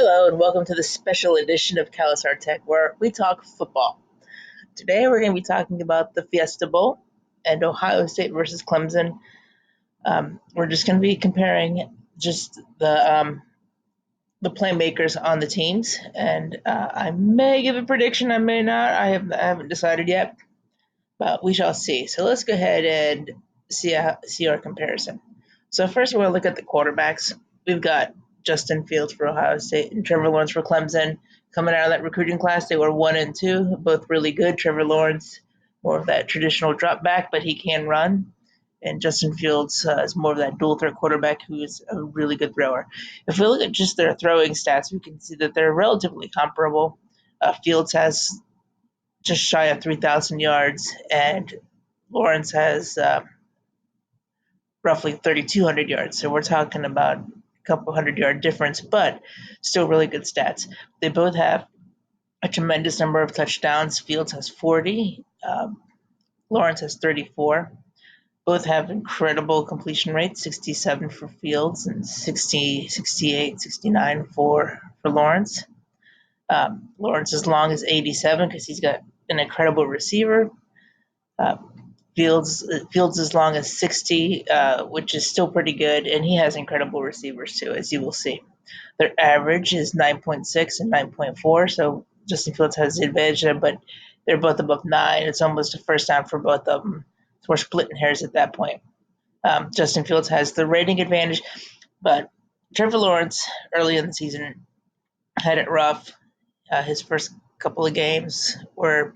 Hello and welcome to the special edition of Kalisar Tech where we talk football. Today we're going to be talking about the Fiesta Bowl and Ohio State versus Clemson. We're just going to be comparing just the playmakers on the teams, and I may give a prediction, I may not. I haven't decided yet, but we shall see. So let's go ahead and see our comparison. So first we're going to look at the quarterbacks. We've got Justin Fields for Ohio State and Trevor Lawrence for Clemson. Coming out of that recruiting class, they were 1-2, both really good. Trevor Lawrence, more of that traditional drop back, but he can run. And Justin Fields is more of that dual threat quarterback who is a really good thrower. If we look at just their throwing stats, we can see that they're relatively comparable. Fields has just shy of 3,000 yards, and Lawrence has roughly 3,200 yards. So we're talking about a couple 100-yard difference, but still really good stats. They both have a tremendous number of touchdowns. Fields has 40, Lawrence has 34. Both have incredible completion rates, 67 for Fields and 60, 68, 69 for Lawrence. Lawrence as long as 87 because he's got an incredible receiver. Fields as long as 60, which is still pretty good, and he has incredible receivers too, as you will see. Their average is 9.6 and 9.4, so Justin Fields has the advantage there, but they're both above 9. It's almost a first down for both of them. So we're splitting hairs at that point. Justin Fields has the rating advantage, but Trevor Lawrence early in the season had it rough. His first couple of games were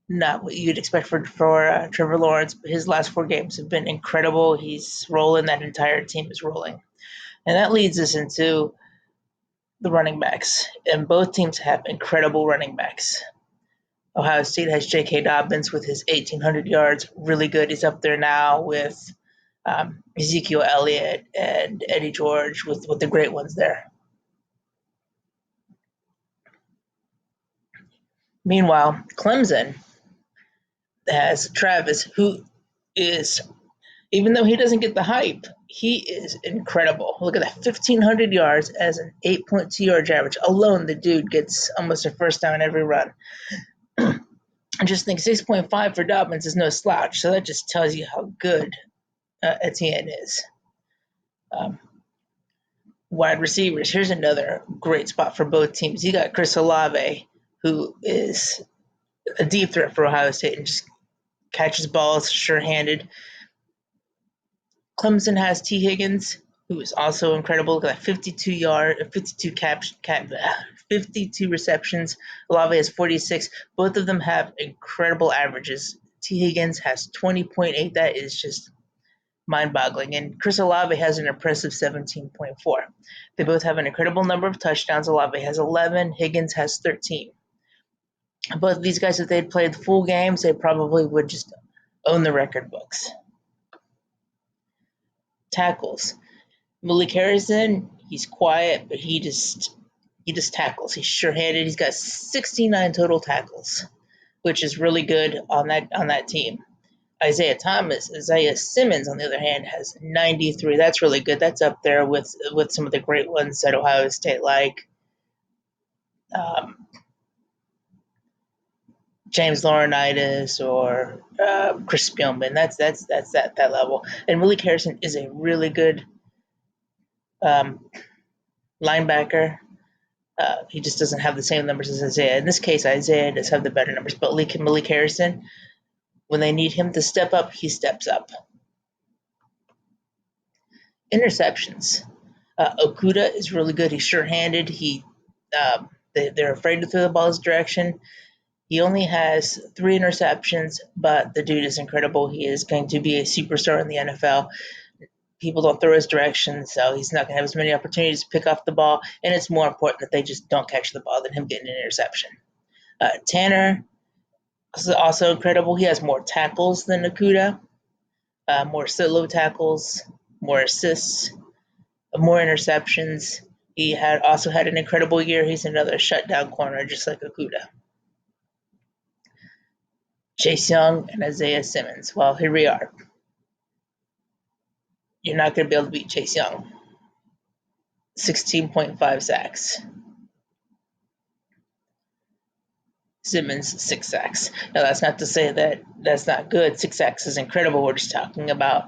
not what you'd expect for Trevor Lawrence, but his last 4 games have been incredible. He's rolling. That entire team is rolling. And that leads us into the running backs. And both teams have incredible running backs. Ohio State has J.K. Dobbins with his 1,800 yards. Really good. He's up there now with Ezekiel Elliott and Eddie George with the great ones there. Meanwhile, Clemson has Travis, who is, even though he doesn't get the hype, he is incredible. Look at that, 1,500 yards as an 8.2 yard average. Alone, the dude gets almost a first down every run. I just think 6.5 for Dobbins is no slouch, so that just tells you how good Etienne is. Wide receivers, here's another great spot for both teams. You got Chris Olave, who is a deep threat for Ohio State and just catches balls sure-handed. Clemson has T. Higgins, who is also incredible. Look at that, 52 receptions. Olave has 46. Both of them have incredible averages. T. Higgins has 20.8. That is just mind-boggling. And Chris Olave has an impressive 17.4. They both have an incredible number of touchdowns. Olave has 11. Higgins has 13. Both of these guys, if they'd played full games, they probably would just own the record books. Tackles. Malik Harrison, he's quiet, but he just tackles. He's sure-handed. He's got 69 total tackles, which is really good on that team. Isaiah Simmons, on the other hand, has 93. That's really good. That's up there with some of the great ones that Ohio State like. James Laurinaitis or Chris Spielman. That's that level. And Malik Harrison is a really good linebacker. He just doesn't have the same numbers as Isaiah. In this case, Isaiah does have the better numbers, but Malik Harrison, when they need him to step up, he steps up. Interceptions. Okuda is really good. He's sure-handed. They're afraid to throw the ball his direction. He only has 3 interceptions, but the dude is incredible. He is going to be a superstar in the NFL. People don't throw his direction, so he's not going to have as many opportunities to pick off the ball, and it's more important that they just don't catch the ball than him getting an interception. Tanner is also incredible. He has more tackles than Okuda, more solo tackles, more assists, more interceptions. He also had an incredible year. He's another shutdown corner, just like Okuda. Chase Young and Isaiah Simmons. Well, here we are. You're not going to be able to beat Chase Young. 16.5 sacks. Simmons, 6 sacks. Now, that's not to say that that's not good. 6 sacks is incredible. We're just talking about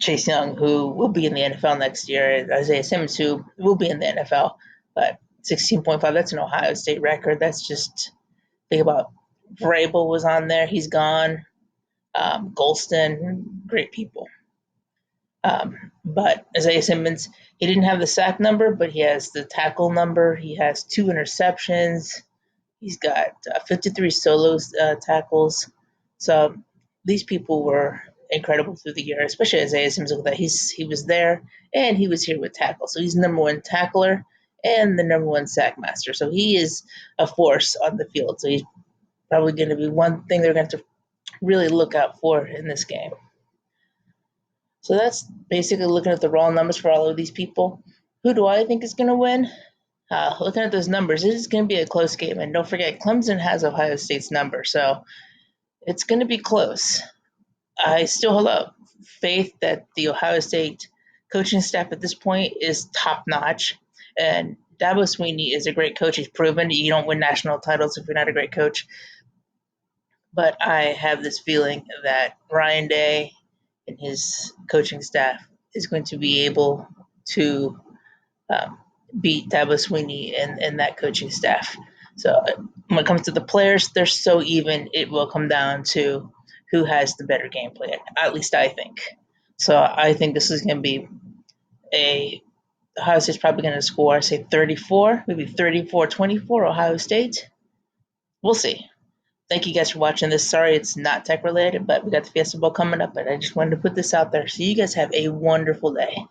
Chase Young, who will be in the NFL next year, and Isaiah Simmons, who will be in the NFL. But 16.5, that's an Ohio State record. That's just, think about Vrabel was on there. He's gone. Golston, great people. But Isaiah Simmons, he didn't have the sack number, but he has the tackle number. He has 2 interceptions. He's got 53 solo tackles. So these people were incredible through the year, especially Isaiah Simmons. That he was there and he was here with tackle. So he's number one tackler and the number one sack master. So he is a force on the field. So he's probably going to be one thing they're going to really look out for in this game. So that's basically looking at the raw numbers for all of these people. Who do I think is going to win? Looking at those numbers, it is going to be a close game. And don't forget, Clemson has Ohio State's number, so it's going to be close. I still have faith that the Ohio State coaching staff at this point is top notch. And Dabo Swinney is a great coach. He's proven you don't win national titles if you're not a great coach. But I have this feeling that Ryan Day and his coaching staff is going to be able to beat Dabo Swinney and that coaching staff. So when it comes to the players, they're so even. It will come down to who has the better game plan. At least I think. So I think this is going to be Ohio State's probably going to score, say 34, maybe 34-24 Ohio State. We'll see. Thank you guys for watching this. Sorry it's not tech related, but we got the Fiesta Bowl coming up, and I just wanted to put this out there. So you guys have a wonderful day.